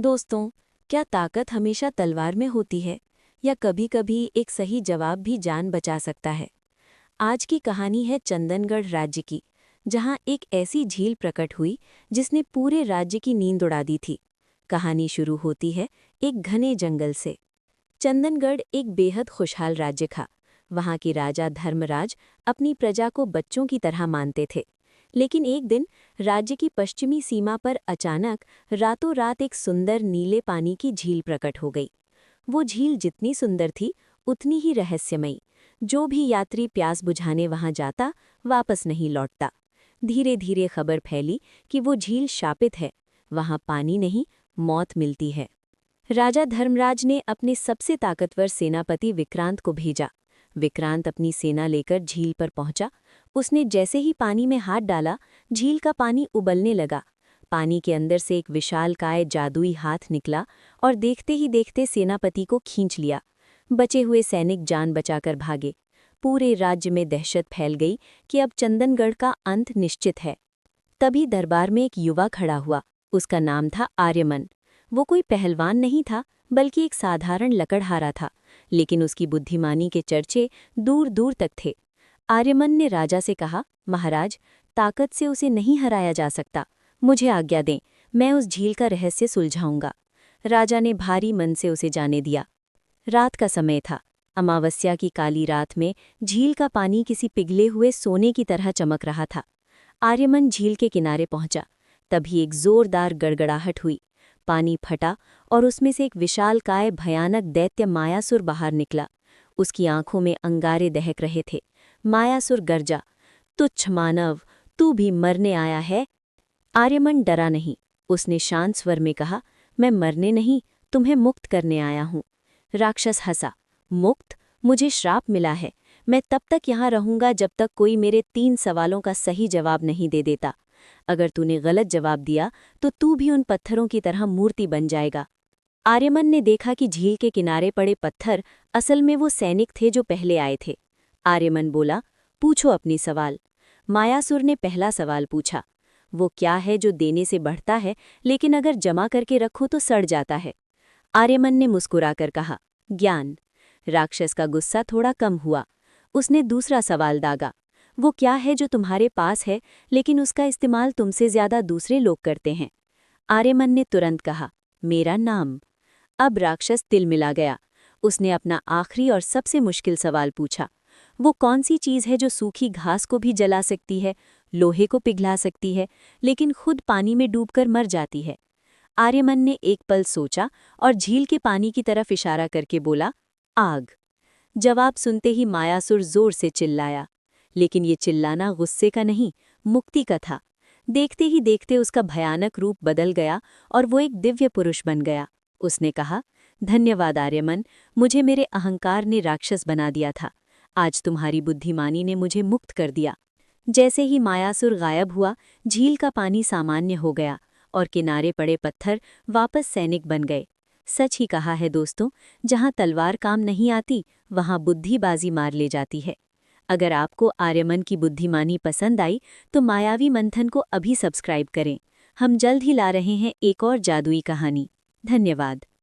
दोस्तों, क्या ताकत हमेशा तलवार में होती है या कभी-कभी एक सही जवाब भी जान बचा सकता है? आज की कहानी है चंदनगढ़ राज्य की, जहां एक ऐसी झील प्रकट हुई जिसने पूरे राज्य की नींद उड़ा दी थी। कहानी शुरू होती है एक घने जंगल से। चंदनगढ़ एक बेहद खुशहाल राज्य था। वहां के राजा धर्मराज अपनी प्रजा को बच्चों की तरह मानते थे। लेकिन एक दिन राज्य की पश्चिमी सीमा पर अचानक रातों रात एक सुंदर नीले पानी की झील प्रकट हो गई। वो झील जितनी सुंदर थी उतनी ही रहस्यमयी। जो भी यात्री प्यास बुझाने वहां जाता वापस नहीं लौटता। धीरे धीरे खबर फैली कि वो झील शापित है। वहां पानी नहीं, मौत मिलती है। राजा धर्मराज ने अपने सबसे ताकतवर सेनापति विक्रांत को भेजा। विक्रांत अपनी सेना लेकर झील पर पहुंचा। उसने जैसे ही पानी में हाथ डाला, झील का पानी उबलने लगा। पानी के अंदर से एक विशालकाय जादुई हाथ निकला और देखते ही देखते सेनापति को खींच लिया। बचे हुए सैनिक जान बचाकर भागे। पूरे राज्य में दहशत फैल गई कि अब चंदनगढ़ का अंत निश्चित है। तभी दरबार में एक युवा खड़ा हुआ। उसका नाम था आर्यमन। वो कोई पहलवान नहीं था, बल्कि एक साधारण लकड़हारा था, लेकिन उसकी बुद्धिमानी के चर्चे दूर दूर तक थे। आर्यमन ने राजा से कहा, महाराज, ताकत से उसे नहीं हराया जा सकता। मुझे आज्ञा दें, मैं उस झील का रहस्य सुलझाऊंगा। राजा ने भारी मन से उसे जाने दिया। रात का समय था। अमावस्या की काली रात में झील का पानी किसी पिघले हुए सोने की तरह चमक रहा था। आर्यमन झील के किनारे पहुंचा। तभी एक जोरदार गड़गड़ाहट हुई। पानी फटा और उसमें से एक विशालकाय भयानक दैत्य मायासुर बाहर निकला। उसकी आंखों में अंगारे दहक रहे थे। मायासुर गर्जा, तुच्छ मानव, तू भी मरने आया है? आर्यमन डरा नहीं। उसने शांत स्वर में कहा, मैं मरने नहीं, तुम्हें मुक्त करने आया हूं। राक्षस हंसा, मुक्त? मुझे श्राप मिला है। मैं तब तक यहाँ रहूंगा जब तक कोई मेरे 3 सवालों का सही जवाब नहीं दे देता। अगर तूने गलत जवाब दिया तो तू भी उन पत्थरों की तरह मूर्ति बन जाएगा। आर्यमन ने देखा कि झील के किनारे पड़े पत्थर असल में वो सैनिक थे जो पहले आए थे। आर्यमन बोला, पूछो अपनी सवाल। मायासुर ने पहला सवाल पूछा, वो क्या है जो देने से बढ़ता है लेकिन अगर जमा करके रखो तो सड़ जाता है? आर्यमन ने मुस्कुराकर कहा, ज्ञान। राक्षस का गुस्सा थोड़ा कम हुआ। उसने दूसरा सवाल दागा, वो क्या है जो तुम्हारे पास है लेकिन उसका इस्तेमाल तुमसे ज्यादा दूसरे लोग करते हैं? आर्यमन ने तुरंत कहा, मेरा नाम। अब राक्षस तिलमिला गया। उसने अपना आखिरी और सबसे मुश्किल सवाल पूछा, वो कौन सी चीज है जो सूखी घास को भी जला सकती है, लोहे को पिघला सकती है, लेकिन खुद पानी में डूबकर मर जाती है? आर्यमन ने एक पल सोचा और झील के पानी की तरफ इशारा करके बोला, आग। जवाब सुनते ही मायासुर जोर से चिल्लाया, लेकिन ये चिल्लाना गुस्से का नहीं, मुक्ति का था। देखते ही देखते उसका भयानक रूप बदल गया और वो एक दिव्य पुरुष बन गया। उसने कहा, धन्यवाद आर्यमन, मुझे मेरे अहंकार ने राक्षस बना दिया था। आज तुम्हारी बुद्धिमानी ने मुझे मुक्त कर दिया। जैसे ही मायासुर गायब हुआ, झील का पानी सामान्य हो गया और किनारे पड़े पत्थर वापस सैनिक बन गए। सच ही कहा है दोस्तों, जहाँ तलवार काम नहीं आती, वहाँ बुद्धि बाजी मार ले जाती है। अगर आपको आर्यमन की बुद्धिमानी पसंद आई तो मायावी मंथन को अभी सब्सक्राइब करें। हम जल्द ही ला रहे हैं एक और जादुई कहानी। धन्यवाद।